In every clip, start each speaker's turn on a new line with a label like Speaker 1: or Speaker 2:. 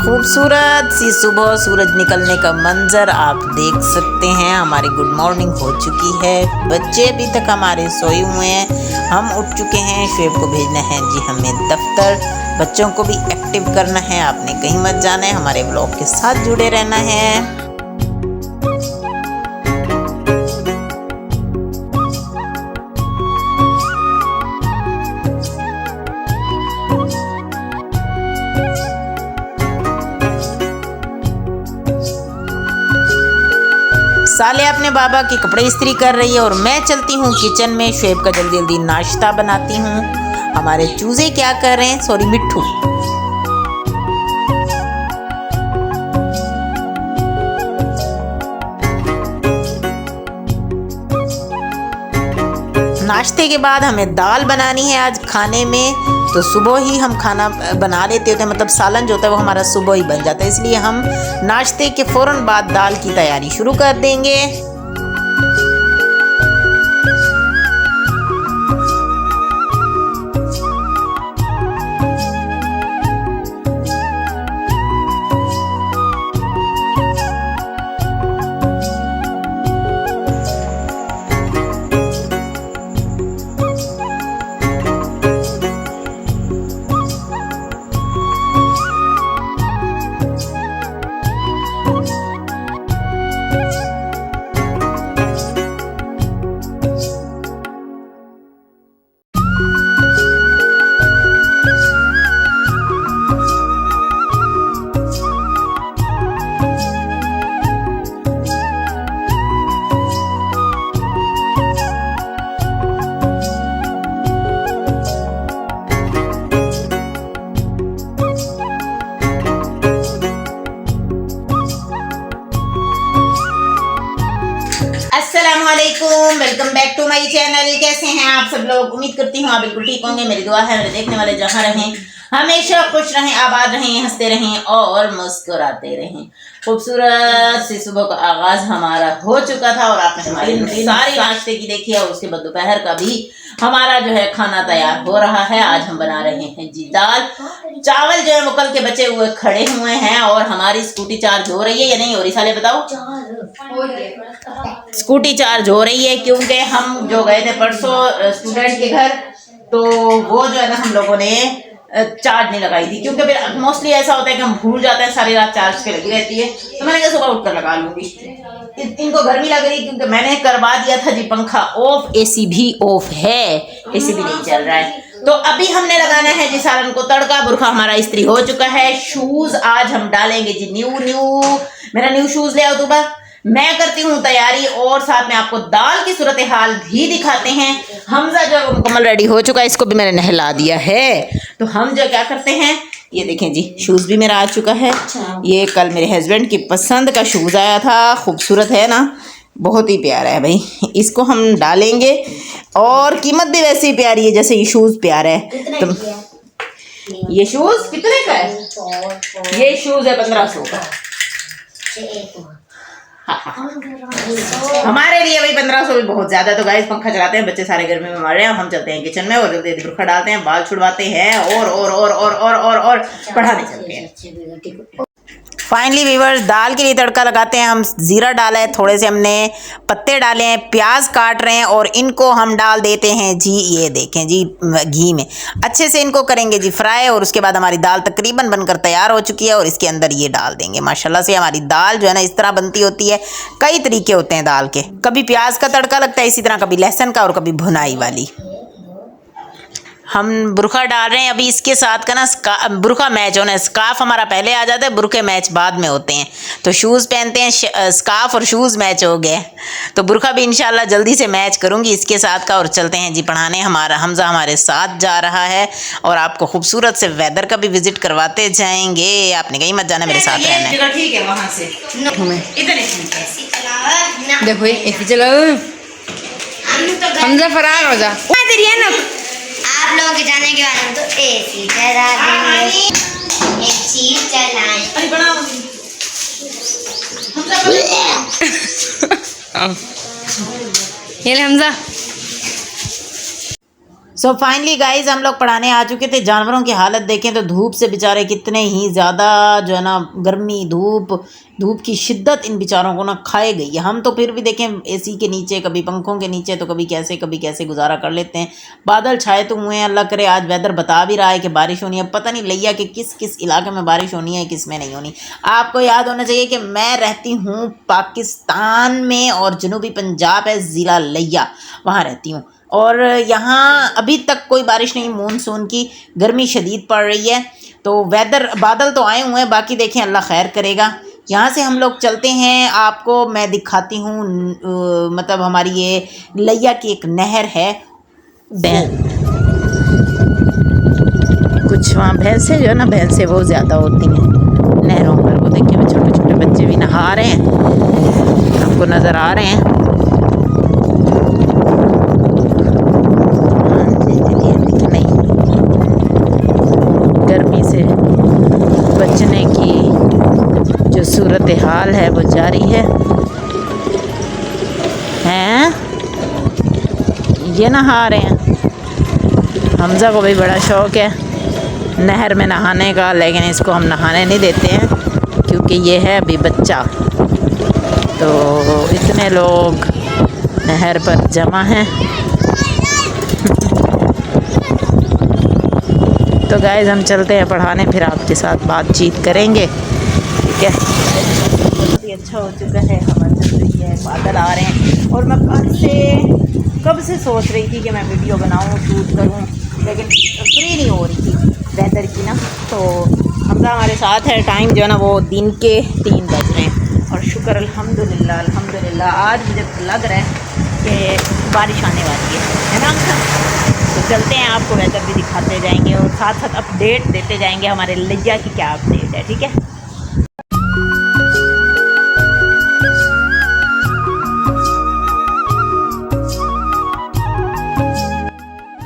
Speaker 1: खूबसूरत सी सुबह सूरज निकलने का मंजर आप देख सकते हैं। हमारी गुड मॉर्निंग हो चुकी है। बच्चे अभी तक हमारे सोए हुए हैं, हम उठ चुके हैं। शुएब को भेजना है जी हमें दफ्तर, बच्चों को भी एक्टिव करना है। आपने कहीं मत जाना है, हमारे ब्लॉग के साथ जुड़े रहना है। साले अपने बाबा के कपड़े इस्त्री कर रही है और मैं चलती हूँ किचन में। शुएब का जल्दी जल्दी नाश्ता बनाती हूँ। हमारे चूजे क्या कर रहे हैं, सॉरी मिट्ठू। नाश्ते के बाद हमें दाल बनानी है आज खाने में, तो सुबह ही हम खाना बना लेते होते हैं, मतलब सालन जो होता है वो हमारा सुबह ही बन जाता है, इसलिए हम नाश्ते के फ़ौरन बाद दाल की तैयारी शुरू कर देंगे। अस्सलामुअलैकुम, welcome back to my channel. कैसे हैं आप सब लोग? उम्मीद करती हूँ आप बिल्कुल ठीक होंगे। मेरी दुआ है मेरे देखने वाले जहाँ रहें हमेशा खुश रहें, आबाद रहें, हंसते रहें और मुस्कुराते रहें। खूबसूरत सी सुबह का आगाज हमारा हो चुका था और आपने हमारी सारी नाश्ते की देखी है और उसके बाद दोपहर का भी हमारा जो है खाना तैयार हो रहा है। आज हम बना रहे हैं जी दाल। चावल जो है वो कल के बचे हुए खड़े हुए हैं और हमारी स्कूटी चार्ज हो रही है या नहीं हो रही? साले बताओ। स्कूटी चार्ज हो रही है क्योंकि हम जो गए थे परसों स्टूडेंट के घर, तो वो जो है ना हम लोगों ने चार्ज नहीं लगाई थी, क्योंकि फिर मोस्टली ऐसा होता है कि हम भूल जाते हैं, सारी रात चार्ज पे लगी रहती है। तो मैंने कहा सुबह उठकर लगा लूंगी। इनको गर्मी लग रही क्योंकि मैंने करवा दिया था जी पंखा ऑफ, एसी भी ऑफ है, एसी भी नहीं चल रहा है। तो अभी हमने लगाना है जी सालन को तड़का। बुरखा हमारा इस्त्री हो चुका है। शूज आज हम डालेंगे जी न्यू मेरा न्यू शूज ले आओ दुबा। मैं करती हूँ तैयारी और साथ में आपको दाल की सूरत हाल भी दिखाते हैं। हमजा जो है वो मुकम्मल रेडी हो चुका है, इसको भी मैंने नहला दिया है। तो हम जो क्या करते हैं, ये देखें जी शूज भी मेरा आ चुका है। ये कल मेरे हस्बैंड की पसंद का शूज आया था, खूबसूरत है ना, बहुत ही प्यारा है भाई। इसको हम डालेंगे और कीमत भी वैसे ही प्यारी है जैसे ये शूज प्यारा है। तो ये शूज कितने का है? ये शूज है 1500 का। हमारे लिए भाई 1500 भी बहुत ज्यादा। तो गाइस पंखा चलाते हैं, बच्चे सारे गर्मी में मर रहे हैं, हम चलते हैं किचन में और जल्दी बुरखा डालते हैं, बाल छुड़वाते हैं और पढ़ाने चलते हैं। फाइनली वीवर्स दाल के लिए तड़का लगाते हैं। हम जीरा डाला है, थोड़े से हमने पत्ते डाले हैं, प्याज काट रहे हैं और इनको हम डाल देते हैं जी, ये देखें जी घी में अच्छे से इनको करेंगे जी फ्राई। और उसके बाद हमारी दाल तकरीबन बनकर तैयार हो चुकी है और इसके अंदर ये डाल देंगे। माशाल्लाह से हमारी दाल जो है ना इस तरह बनती होती है। कई तरीके होते हैं दाल के, कभी प्याज का तड़का लगता है इसी तरह, कभी लहसुन का और कभी भुनाई वाली। हम बुरखा डाल रहे हैं अभी। इसके साथ का ना बुरखा मैच होना है, स्कार्फ हमारा पहले आ जाता है, बुरखे मैच बाद में होते हैं। तो शूज़ पहनते हैं, स्कार्फ और शूज़ मैच हो गए, तो बुरखा भी इंशाल्लाह जल्दी से मैच करूँगी इसके साथ का। और चलते हैं जी पढ़ाने। हमारा हमजा हमारे साथ जा रहा है और आपको खूबसूरत से वेदर का भी विजिट करवाते जाएंगे। आपने कहीं मत जाना, मेरे साथ रहना है। ठीक है, वहाँ से
Speaker 2: देखो एक चलो हमजा फरार हो जा।
Speaker 3: आप लोगों के जाने के बाद हम तो एसी चला देंगे, एक चीज चलाएं।
Speaker 2: ये ले हमजा।
Speaker 1: सो फाइनली गाइज हम लोग पढ़ाने आ चुके थे। जानवरों की हालत देखें तो धूप से बेचारे कितने ही ज़्यादा जो है ना, गर्मी धूप की शिद्दत इन बेचारों को ना खाए गई है। हम तो फिर भी देखें एसी के नीचे, कभी पंखों के नीचे, तो कभी कैसे गुजारा कर लेते हैं। बादल छाए तो हुए हैं, अल्लाह करे आज वेदर बता भी रहा है कि बारिश होनी है। पता नहीं लैया कि किस किस इलाके में बारिश होनी है, किस में नहीं होनी। आपको याद होना चाहिए कि मैं रहती हूँ पाकिस्तान में और जनूबी पंजाब है, ज़िला लैया, वहाँ रहती हूँ। और यहाँ अभी तक कोई बारिश नहीं, मानसून की गर्मी शदीद पड़ रही है। तो वेदर बादल तो आए हुए हैं, बाकी देखें अल्लाह खैर करेगा। यहाँ से हम लोग चलते हैं, आपको मैं दिखाती हूँ। मतलब हमारी ये लैया की एक नहर है, कुछ वहाँ भैंसें जो है ना, भैंसें बहुत ज़्यादा होती हैं नहरों पर। वो देखिए छोटे छोटे बच्चे भी नहा रहे हैं, आपको नज़र आ रहे हैं। गर्मी से बचने की जो सूरत हाल है वो जारी है। हैं ये नहा रहे हैं। हमज़ा को भी बड़ा शौक़ है नहर में नहाने का, लेकिन इसको हम नहाने नहीं देते हैं क्योंकि ये है अभी बच्चा। तो इतने लोग नहर पर जमा हैं। तो गाइस हम चलते हैं पढ़ाने, फिर आपके साथ बातचीत करेंगे, ठीक है। बहुत ही अच्छा हो चुका है, हवा चल रही है, बादल आ रहे हैं। और मैं कब से सोच रही थी कि मैं वीडियो बनाऊं, शूट करूं, लेकिन फ्री नहीं हो रही थी वेदर की ना। तो हमजा हमारे साथ है। टाइम जो है ना वो दिन के 3 बज रहे हैं और शुक्र अल्हम्दुलिल्लाह आज मुझे लग रहा है कि बारिश आने वाली है ना हमजा। तो चलते हैं, आपको वेदर भी दिखाते जाएंगे और साथ साथ अपडेट देते जाएंगे हमारे लैया की क्या अपडेट है, ठीक है।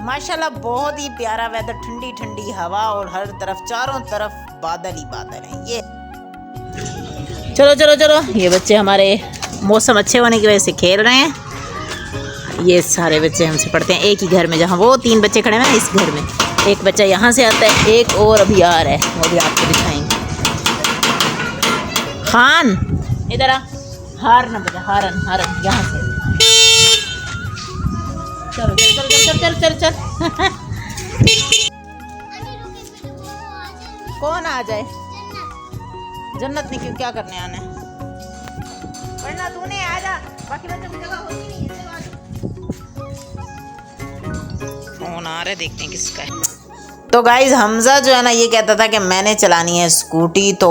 Speaker 1: माशाल्लाह बहुत ही प्यारा वेदर, ठंडी ठंडी हवा और हर तरफ चारों तरफ बादल ही बादल हैं। ये चलो ये बच्चे हमारे मौसम अच्छे होने की वजह से खेल रहे हैं। ये सारे बच्चे हमसे पढ़ते हैं एक ही घर में, जहाँ वो 3 बच्चे खड़े हैं इस घर में। एक बच्चा यहाँ से आता है, एक और अभी आ रहा है, वो भी आपको दिखाएंगे। खान इधर आ, हारन बजा, हारन यहाँ से। चल कौन आ जाए? जन्नत में क्यों, क्या करने आना है? वरना तूने आ जा, बाकी बच्चों की जगह होती नहीं है। फोन आ रहा है, देखते हैं किसका है। तो गाइज हमज़ा जो है ना ये कहता था कि मैंने चलानी है स्कूटी, तो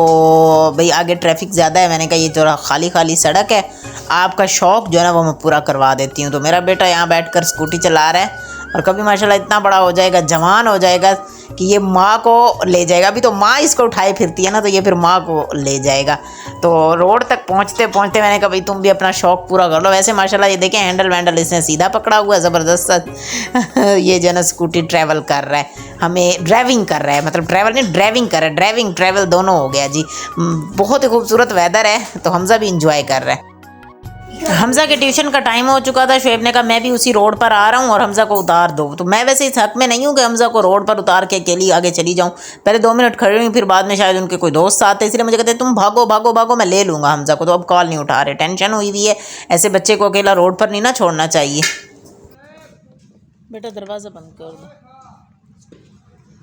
Speaker 1: भाई आगे ट्रैफिक ज़्यादा है। मैंने कहा ये थोड़ा खाली सड़क है, आपका शौक़ जो है ना वो मैं पूरा करवा देती हूँ। तो मेरा बेटा यहाँ बैठकर स्कूटी चला रहा है और कभी माशाल्लाह इतना बड़ा हो जाएगा, जवान हो जाएगा कि ये माँ को ले जाएगा। अभी तो माँ इसको उठाए फिरती है ना, तो ये फिर माँ को ले जाएगा। तो रोड तक पहुँचते मैंने कहा भाई तुम भी अपना शौक़ पूरा कर लो। वैसे माशाल्लाह ये देखें हैंडल वैंडल इसने सीधा पकड़ा हुआ है, ज़बरदस्त ये जो है ना स्कूटी ट्रैवल कर रहा है, हमें ड्राइविंग कर रहा है, मतलब ट्रैवल नहीं ड्राइविंग कर रहा है, ड्राइविंग ट्रैवल दोनों हो गया जी। बहुत ही खूबसूरत वेदर है, तो हमज़ा भी इंजॉय कर रहा है। हमज़ा के ट्यूशन का टाइम हो चुका था। शुएब ने कहा मैं भी उसी रोड पर आ रहा हूँ और हमज़ा को उतार दो। तो मैं वैसे इस हक में नहीं हूँ कि हमज़ा को रोड पर उतार के अकेली आगे चली जाऊँ। पहले 2 मिनट खड़ी हुई, फिर बाद में शायद उनके कोई दोस्त आते, इसलिए मुझे कहते तुम भागो मैं ले लूँगा हमज़ा को। तो अब कॉल नहीं उठा रहे, टेंशन हुई हुई है। ऐसे बच्चे को अकेला रोड पर नहीं ना छोड़ना चाहिए। बेटा दरवाज़ा बंद कर दो,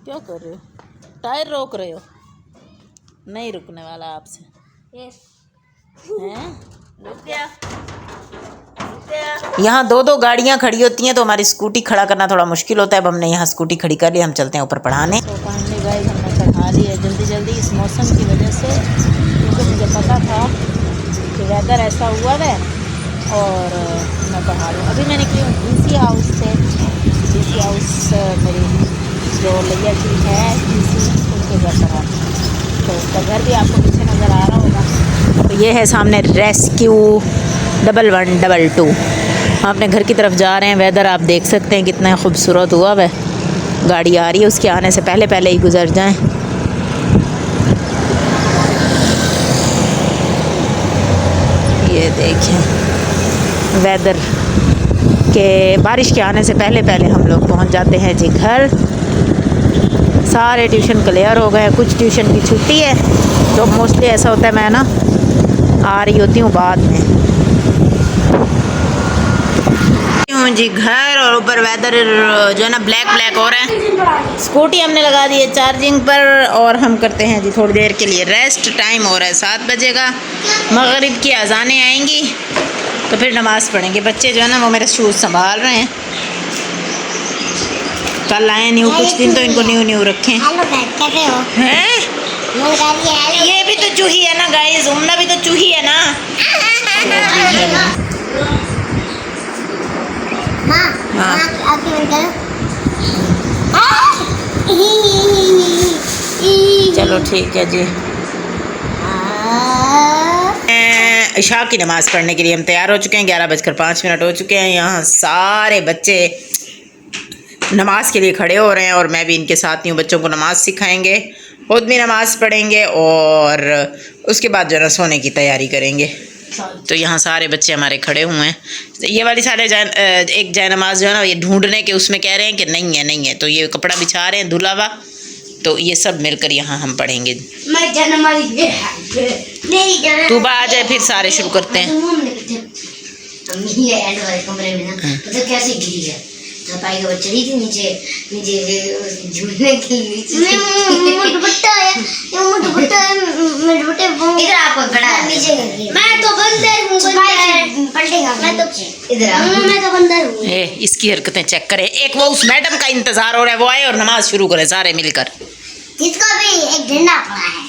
Speaker 1: क्या कर रहे हो? टायर रोक रहे हो? नहीं रुकने वाला आपसे। हैं यहाँ 2 गाड़ियाँ खड़ी होती हैं, तो हमारी स्कूटी खड़ा करना थोड़ा मुश्किल होता है। अब हमने यहाँ स्कूटी खड़ी कर ली, हम चलते हैं ऊपर पढ़ाने। तो फाइनली गाइस हमने पढ़ा ली है जल्दी इस मौसम की वजह से, क्योंकि मुझे पता था कि वेदर ऐसा हुआ है और मैं पढ़ा लूँ। अभी मैं निकली हूँ डीसी हाउस से। डीसी हाउस मेरी जो लैया की है डीसी, उनके घर पर है। तो उसका घर भी आपको पीछे नज़र आ रहा होगा। तो ये है सामने रेस्क्यू 1112। हम अपने घर की तरफ जा रहे हैं। वेदर आप देख सकते हैं कितना खूबसूरत हुआ है। गाड़ी आ रही है, उसके आने से पहले ही गुजर जाएं। ये देखें वेदर कि बारिश के आने से पहले पहले हम लोग पहुंच जाते हैं जी घर। सारे ट्यूशन क्लियर हो गए, कुछ ट्यूशन की छुट्टी है, तो मोस्टली ऐसा होता है मैं ना आ रही होती हूँ बाद में हूँ जी घर। और ऊपर वेदर जो है ना ब्लैक ब्लैक हो रहा है। स्कूटी हमने लगा दी है चार्जिंग पर और हम करते हैं जी थोड़ी देर के लिए रेस्ट। टाइम हो रहा है 7 बजे का, मगरिब की अजानें आएंगी तो फिर नमाज़ पढ़ेंगे। बच्चे जो है ना वो मेरे शूज़ संभाल रहे हैं, कल आए न्यू, कुछ दिन तो इनको न्यू न्यू रखें हैं। ये भी तो चूही है ना गाइस, उमना भी तो चूही है ना। चलो ठीक है जी। इशा की नमाज़ पढ़ने के लिए हम तैयार हो चुके हैं। 11:05 हो चुके हैं। यहाँ सारे बच्चे नमाज के लिए खड़े हो रहे हैं और मैं भी इनके साथ ही हूँ। बच्चों को नमाज सिखाएंगे, खुद भी नमाज़ पढ़ेंगे और उसके बाद जो है सोने की तैयारी करेंगे। तो यहाँ सारे बच्चे हमारे खड़े हुए हैं। ये वाली सारे एक जय नमाज जो है ना ये ढूंढने के उसमें कह रहे हैं कि नहीं है नहीं है, तो ये कपड़ा बिछा रहे हैं धुला हुआ। तो ये सब मिलकर यहाँ हम पढ़ेंगे। तू आ जाए फिर सारे शुरू करते हैं।
Speaker 3: कैसे गिरी है पाई का बच्चा थी नीचे नीचे झूलने के लिए इधर आपको बड़ा नीचे मैं तो बंदर हूँ पलटेगा मैं तो इधर मैं तो बंदर हूँ।
Speaker 1: इसकी हरकतें चेक करें। एक वो उस मैडम का इंतजार हो रहा है, वो आए और नमाज शुरू करें सारे मिलकर।
Speaker 3: जिसका भी एक झंडा पड़ा है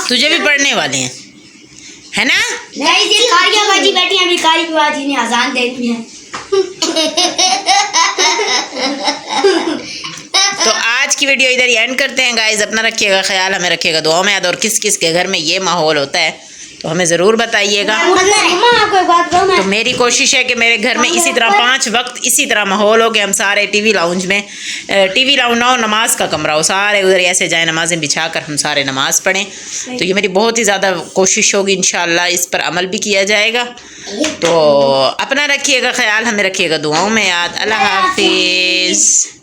Speaker 1: तुझे भी पढ़ने वाले हैं है ना।
Speaker 3: गाइस ये कारिया बाजी बैठी हैं, भिखारी बाजी ने अजान दे दी है।
Speaker 1: तो आज की वीडियो इधर ही एंड करते हैं गाइस। अपना रखिएगा ख्याल, हमें रखिएगा दुआ में याद। और किस किस के घर में ये माहौल होता है तो हमें ज़रूर बताइएगा। तो मेरी कोशिश है कि मेरे घर में इसी तरह 5 वक्त इसी तरह माहौल हो कि हम सारे टीवी लाउंज में, टीवी लाउंज ना हो, नमाज का कमरा हो, सारे उधर ऐसे जाए नमाज़ें बिछा कर हम सारे नमाज़ पढ़ें। तो ये मेरी बहुत ही ज़्यादा कोशिश होगी, इंशाअल्लाह इस पर अमल भी किया जाएगा। तो अपना रखिएगा ख्याल, हमें रखिएगा दुआओं में याद। अल्लाह हाफिज़।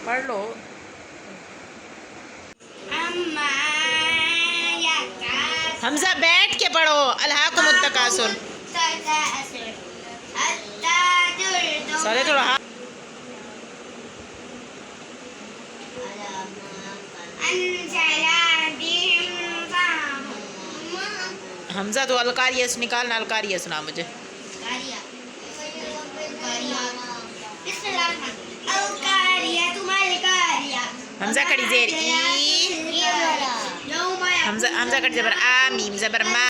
Speaker 1: पढ़ लो। हमजा बैठ के पढ़ो। अल्हाकुमुत तकासुर। सारे थोड़ा हमजा तो अलकारियस निकालना, अलकारियस सुना मुझे। हमजा कड़ी जेर ई, हमजा कड़ी जबर आ, मीम जबर मा।